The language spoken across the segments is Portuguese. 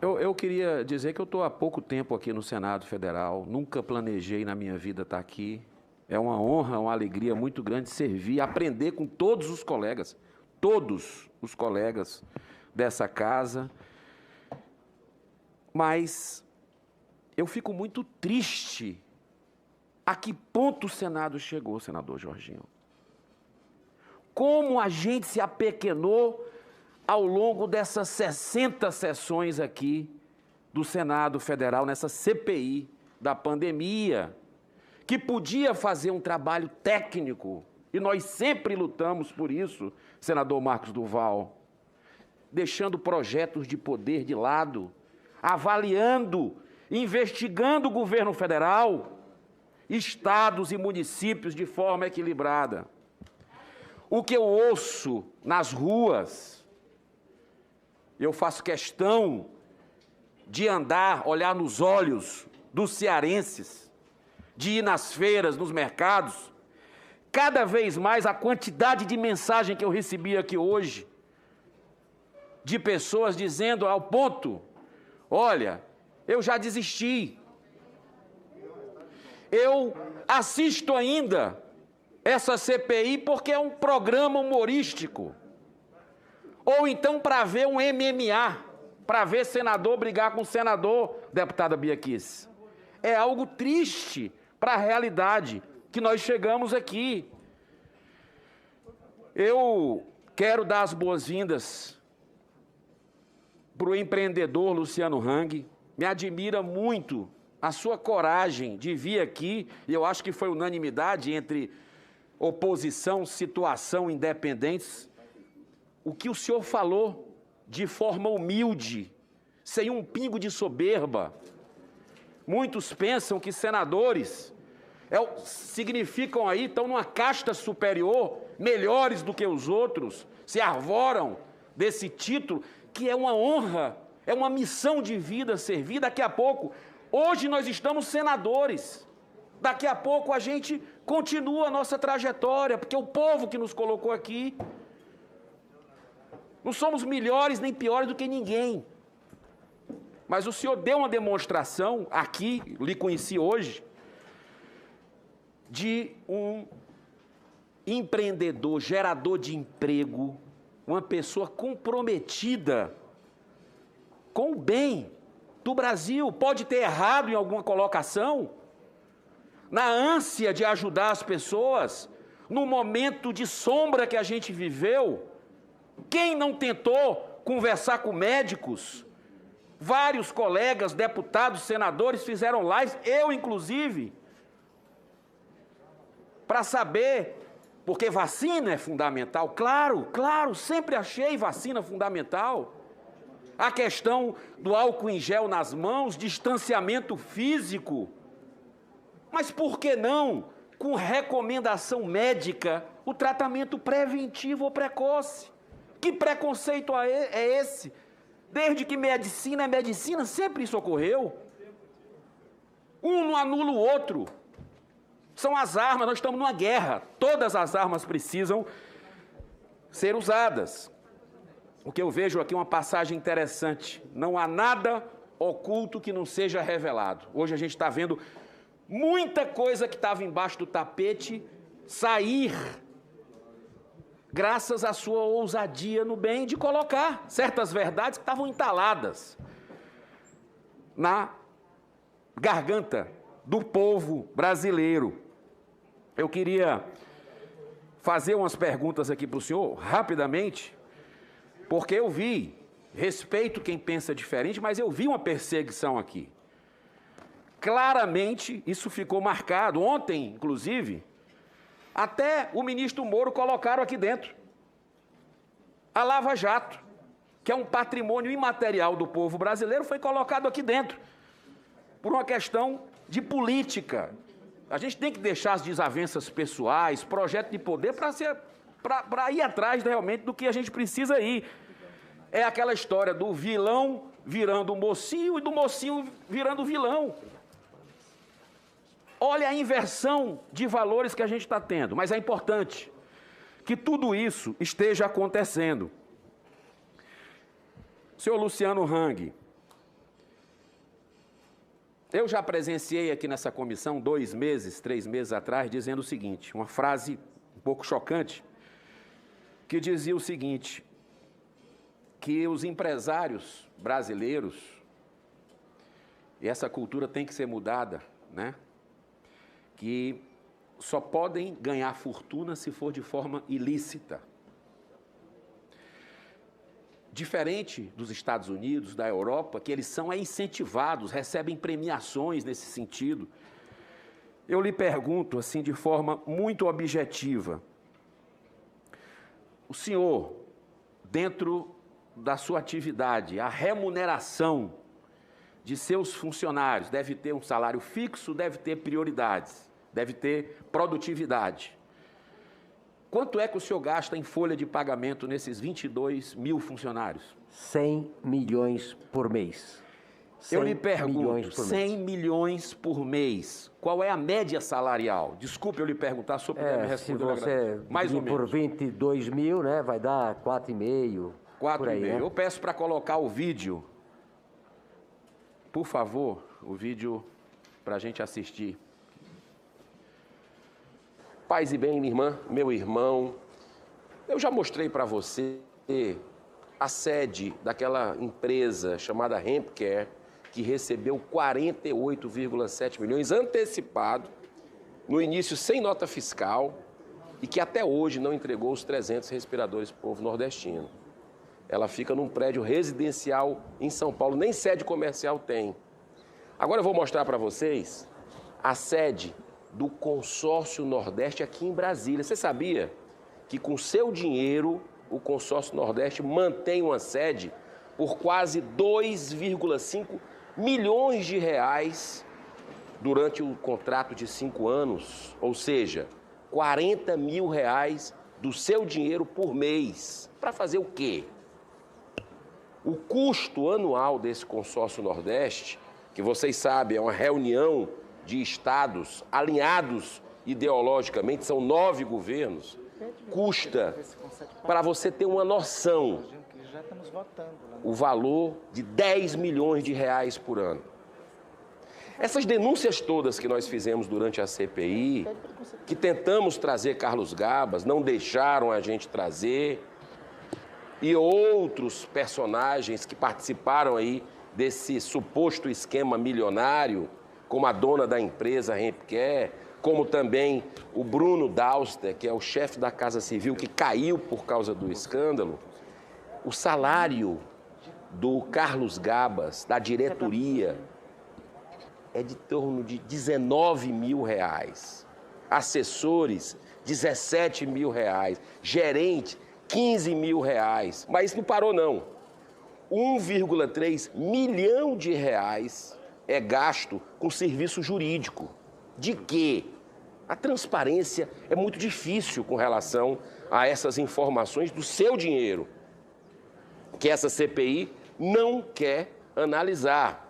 Eu queria dizer que eu estou há pouco tempo aqui no Senado Federal, nunca planejei na minha vida estar aqui. É uma honra, uma alegria muito grande servir, aprender com todos os colegas dessa casa. Mas eu fico muito triste a que ponto o Senado chegou, senador Jorginho. Como a gente se apequenou ao longo dessas 60 sessões aqui do Senado Federal, nessa CPI da pandemia, que podia fazer um trabalho técnico, e nós sempre lutamos por isso, senador Marcos Duval, deixando projetos de poder de lado, avaliando, investigando o governo federal, estados e municípios de forma equilibrada. O que eu ouço nas ruas, eu faço questão de andar, olhar nos olhos dos cearenses, de ir nas feiras, nos mercados. Cada vez mais a quantidade de mensagem que eu recebi aqui hoje, de pessoas dizendo ao ponto, olha, eu já desisti. Eu assisto ainda essa CPI porque é um programa humorístico. Ou então para ver um MMA, para ver senador brigar com senador, deputada Bia Kicis. É algo triste para a realidade que nós chegamos aqui. Eu quero dar as boas-vindas para o empreendedor Luciano Hang. Me admira muito a sua coragem de vir aqui, e eu acho que foi unanimidade entre oposição, situação, independentes. O que o senhor falou de forma humilde, sem um pingo de soberba. Muitos pensam que senadores significam aí, estão numa casta superior, melhores do que os outros, se arvoram desse título, que é uma honra, é uma missão de vida servir. Daqui a pouco, hoje nós estamos senadores, daqui a pouco a gente continua a nossa trajetória, porque o povo que nos colocou aqui, não somos melhores nem piores do que ninguém. Mas o senhor deu uma demonstração aqui, lhe conheci hoje, de um empreendedor, gerador de emprego, uma pessoa comprometida com o bem do Brasil. Pode ter errado em alguma colocação, na ânsia de ajudar as pessoas, no momento de sombra que a gente viveu. Quem não tentou conversar com médicos? Vários colegas, deputados, senadores fizeram lives, eu inclusive, para saber, porque vacina é fundamental. Claro, sempre achei vacina fundamental. A questão do álcool em gel nas mãos, distanciamento físico. Mas por que não, com recomendação médica, o tratamento preventivo ou precoce? Que preconceito é esse? Desde que medicina é medicina, sempre isso ocorreu. Um não anula o outro. São as armas, nós estamos numa guerra. Todas as armas precisam ser usadas. O que eu vejo aqui é uma passagem interessante. Não há nada oculto que não seja revelado. Hoje a gente está vendo muita coisa que estava embaixo do tapete sair, graças à sua ousadia no bem de colocar certas verdades que estavam entaladas na garganta do povo brasileiro. Eu queria fazer umas perguntas aqui para o senhor, rapidamente, porque eu vi, respeito quem pensa diferente, mas eu vi uma perseguição aqui. Claramente, isso ficou marcado. Ontem, inclusive, até o ministro Moro colocaram aqui dentro. A Lava Jato, que é um patrimônio imaterial do povo brasileiro, foi colocado aqui dentro, por uma questão de política. A gente tem que deixar as desavenças pessoais, projeto de poder, para ir atrás realmente do que a gente precisa ir. É aquela história do vilão virando mocinho e do mocinho virando vilão. Olha a inversão de valores que a gente está tendo, mas é importante que tudo isso esteja acontecendo. Senhor Luciano Hang, Eu já presenciei aqui nessa comissão 2 meses, 3 meses atrás, dizendo o seguinte, uma frase um pouco chocante, que dizia o seguinte, que os empresários brasileiros, e essa cultura tem que ser mudada, né? Que só podem ganhar fortuna se for de forma ilícita. Diferente dos Estados Unidos, da Europa, que eles são incentivados, recebem premiações nesse sentido. Eu lhe pergunto, assim, de forma muito objetiva, o senhor, dentro da sua atividade, a remuneração de seus funcionários deve ter um salário fixo, deve ter prioridades, deve ter produtividade. Quanto é que o senhor gasta em folha de pagamento nesses 22 mil funcionários? 100 milhões por mês. Eu lhe pergunto, 100 milhões por mês, qual é a média salarial? Desculpe eu lhe perguntar, se o senhor puder me responder. Se você mais ou por menos. 22 mil, né, vai dar 4,5. 4,5. Né? Eu peço para colocar o vídeo, por favor, o vídeo para a gente assistir. Paz e bem, minha irmã, meu irmão, eu já mostrei para você a sede daquela empresa chamada Hempcare, que recebeu 48,7 milhões antecipado, no início sem nota fiscal, e que até hoje não entregou os 300 respiradores para o povo nordestino. Ela fica num prédio residencial em São Paulo, nem sede comercial tem. Agora eu vou mostrar para vocês a sede do Consórcio Nordeste aqui em Brasília. Você sabia que com seu dinheiro o Consórcio Nordeste mantém uma sede por quase 2,5 milhões de reais durante o contrato de 5 anos, ou seja, 40 mil reais do seu dinheiro por mês. Para fazer o quê? O custo anual desse Consórcio Nordeste, que vocês sabem, é uma reunião de estados alinhados ideologicamente, são 9 governos, custa, para você ter uma noção, o valor de 10 milhões de reais por ano. Essas denúncias todas que nós fizemos durante a CPI, que tentamos trazer Carlos Gabas, não deixaram a gente trazer, e outros personagens que participaram aí desse suposto esquema milionário, como a dona da empresa Hempcare, como também o Bruno Dauster, que é o chefe da Casa Civil, que caiu por causa do escândalo. O salário do Carlos Gabas, da diretoria, é de torno de 19 mil reais. Assessores, 17 mil reais. Gerente, 15 mil reais. Mas não parou, não. 1,3 milhão de reais é gasto com serviço jurídico. De quê? A transparência é muito difícil com relação a essas informações do seu dinheiro, que essa CPI não quer analisar.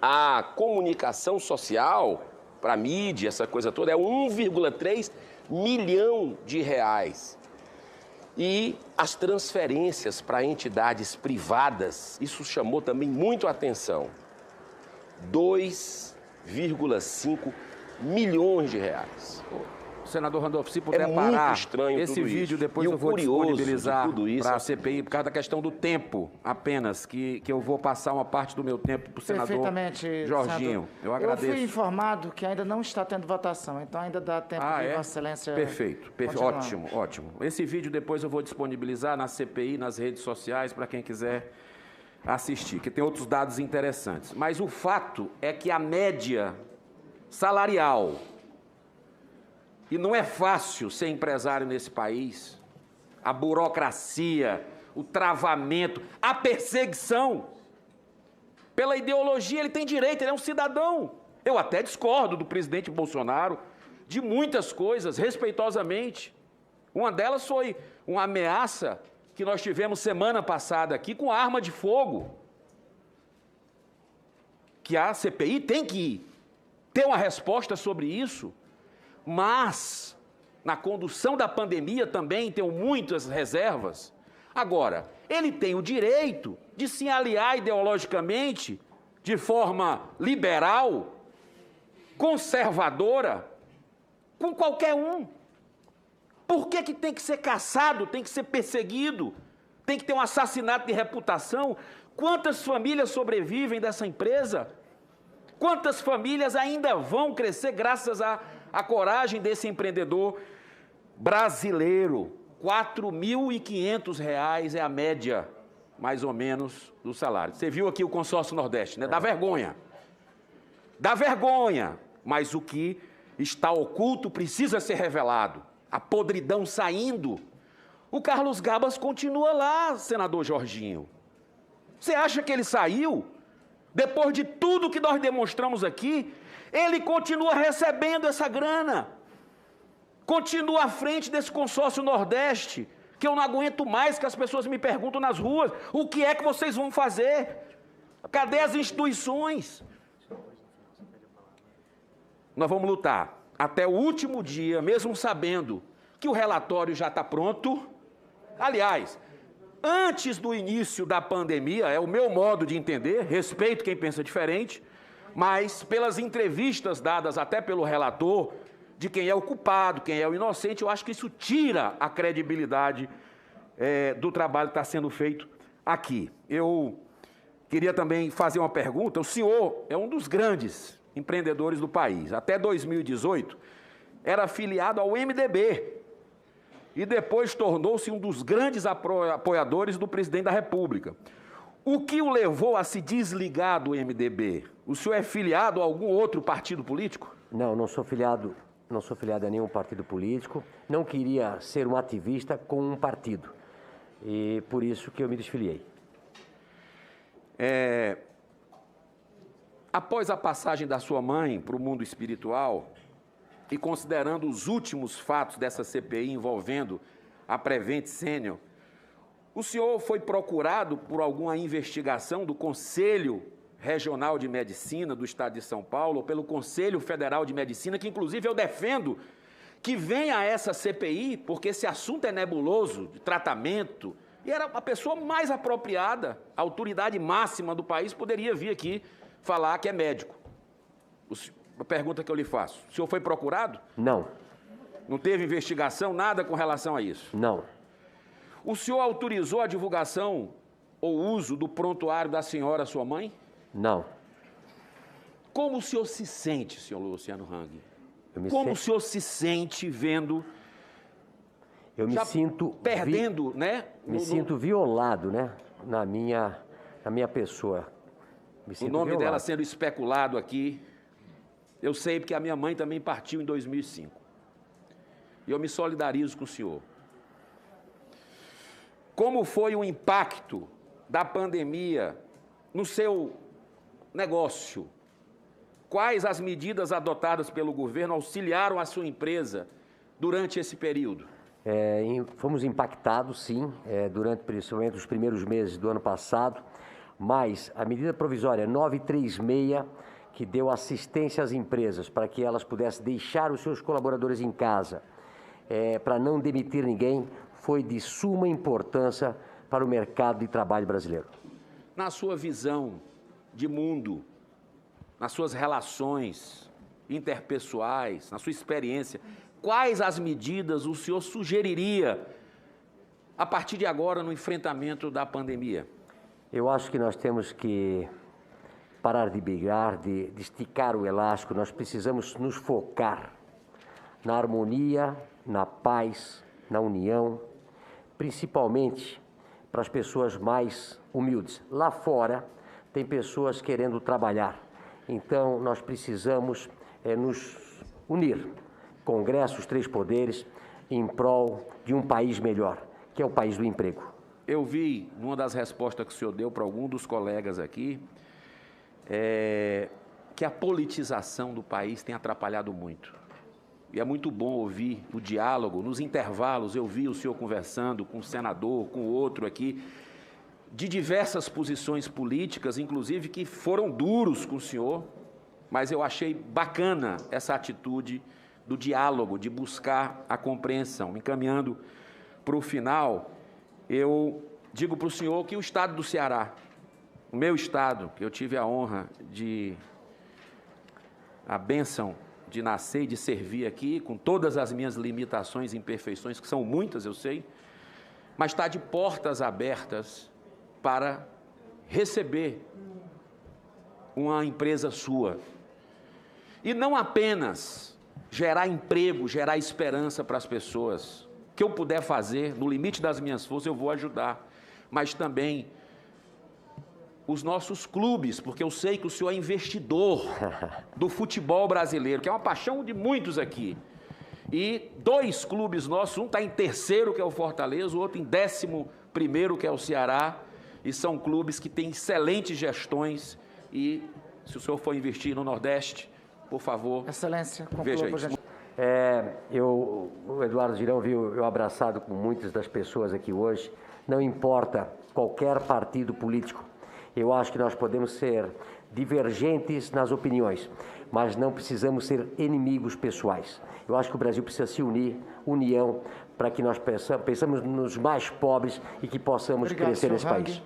A comunicação social, para a mídia, essa coisa toda, é 1,3 milhão de reais. E as transferências para entidades privadas, isso chamou também muito a atenção. 2,5 milhões de reais. Senador Randolfo, se puder muito parar estranho esse tudo vídeo, isso. depois E eu o vou curioso de disponibilizar tudo isso para a CPI, por causa da questão do tempo apenas, que eu vou passar uma parte do meu tempo para o senador Perfeitamente, Jorginho. senador. Eu agradeço. Eu fui informado que ainda não está tendo votação, então ainda dá tempo de Vossa Excelência Perfeito, continuar. ótimo, ótimo. Esse vídeo depois eu vou disponibilizar na CPI, nas redes sociais, para quem quiser assistir, que tem outros dados interessantes. Mas o fato é que a média salarial, e não é fácil ser empresário nesse país, a burocracia, o travamento, a perseguição. Pela ideologia, ele tem direito, ele é um cidadão. Eu até discordo do presidente Bolsonaro de muitas coisas, respeitosamente. Uma delas foi uma ameaça que nós tivemos semana passada aqui com arma de fogo. Que a CPI tem que ter uma resposta sobre isso. Mas, na condução da pandemia também tenho muitas reservas. Agora, ele tem o direito de se aliar ideologicamente, de forma liberal, conservadora, com qualquer um. Por que que tem que ser caçado, tem que ser perseguido, tem que ter um assassinato de reputação? Quantas famílias sobrevivem dessa empresa? Quantas famílias ainda vão crescer graças à coragem desse empreendedor brasileiro? R$ 4.500 é a média, mais ou menos, do salário. Você viu aqui o consórcio Nordeste, né? Dá vergonha. Dá vergonha. Mas o que está oculto precisa ser revelado. A podridão saindo. O Carlos Gabas continua lá, senador Jorginho. Você acha que ele saiu? Depois de tudo que nós demonstramos aqui, ele continua recebendo essa grana. Continua à frente desse consórcio Nordeste, que eu não aguento mais que as pessoas me perguntam nas ruas, o que é que vocês vão fazer? Cadê as instituições? Nós vamos lutar até o último dia, mesmo sabendo que o relatório já está pronto. Aliás, antes do início da pandemia, é o meu modo de entender, respeito quem pensa diferente, mas pelas entrevistas dadas até pelo relator, de quem é o culpado, quem é o inocente, eu acho que isso tira a credibilidade do trabalho que está sendo feito aqui. Eu queria também fazer uma pergunta. O senhor é um dos grandes empreendedores do país. Até 2018, era afiliado ao MDB e depois tornou-se um dos grandes apoiadores do presidente da República. O que o levou a se desligar do MDB? O senhor é filiado a algum outro partido político? Não, não sou filiado a nenhum partido político. Não queria ser um ativista com um partido. E por isso que eu me desfiliei. Após a passagem da sua mãe para o mundo espiritual, e considerando os últimos fatos dessa CPI envolvendo a Prevent Senior, o senhor foi procurado por alguma investigação do Conselho Regional de Medicina do Estado de São Paulo, ou pelo Conselho Federal de Medicina, que inclusive eu defendo que venha essa CPI, porque esse assunto é nebuloso, de tratamento, e era a pessoa mais apropriada, a autoridade máxima do país, poderia vir aqui falar que é médico. A pergunta que eu lhe faço, o senhor foi procurado? Não. Não teve investigação, nada com relação a isso? Não. O senhor autorizou a divulgação ou uso do prontuário da senhora, sua mãe? Não. Como o senhor se sente, senhor Luciano Hang? Como o senhor se sente vendo... Eu me sinto... Perdendo, né? Sinto violado, né? Na minha pessoa. O nome dela sendo especulado aqui. Eu sei porque a minha mãe também partiu em 2005. E eu me solidarizo com o senhor. Como foi o impacto da pandemia no seu negócio? Quais as medidas adotadas pelo governo auxiliaram a sua empresa durante esse período? Fomos impactados, sim, durante principalmente os primeiros meses do ano passado, mas a medida provisória 936, que deu assistência às empresas para que elas pudessem deixar os seus colaboradores em casa, para não demitir ninguém, foi de suma importância para o mercado de trabalho brasileiro. Na sua visão de mundo, nas suas relações interpessoais, na sua experiência, quais as medidas o senhor sugeriria a partir de agora no enfrentamento da pandemia? Eu acho que nós temos que parar de brigar, de esticar o elástico. Nós precisamos nos focar na harmonia, na paz, na união, principalmente para as pessoas mais humildes. Lá fora tem pessoas querendo trabalhar, então nós precisamos nos unir, Congresso, os três poderes, em prol de um país melhor, que é o país do emprego. Eu vi, numa das respostas que o senhor deu para algum dos colegas aqui, que a politização do país tem atrapalhado muito. E é muito bom ouvir o diálogo. Nos intervalos, eu vi o senhor conversando com um senador, com outro aqui, de diversas posições políticas, inclusive que foram duros com o senhor, mas eu achei bacana essa atitude do diálogo, de buscar a compreensão. Encaminhando para o final, eu digo para o senhor que o Estado do Ceará o meu estado, que eu tive a bênção de nascer e de servir aqui, com todas as minhas limitações e imperfeições, que são muitas, eu sei, mas está de portas abertas para receber uma empresa sua. E não apenas gerar emprego, gerar esperança para as pessoas. O que eu puder fazer, no limite das minhas forças, eu vou ajudar. Mas também os nossos clubes, porque eu sei que o senhor é investidor do futebol brasileiro, que é uma paixão de muitos aqui. E 2 clubes nossos, um está em 3º, que é o Fortaleza, o outro em 11º, que é o Ceará, e são clubes que têm excelentes gestões e, se o senhor for investir no Nordeste, por favor, Excelência, veja conclua, isso. O Eduardo Girão viu eu abraçado com muitas das pessoas aqui hoje. Não importa qualquer partido político. Eu acho que nós podemos ser divergentes nas opiniões, mas não precisamos ser inimigos pessoais. Eu acho que o Brasil precisa se unir, união, para que nós pensamos nos mais pobres e que possamos crescer nesse país.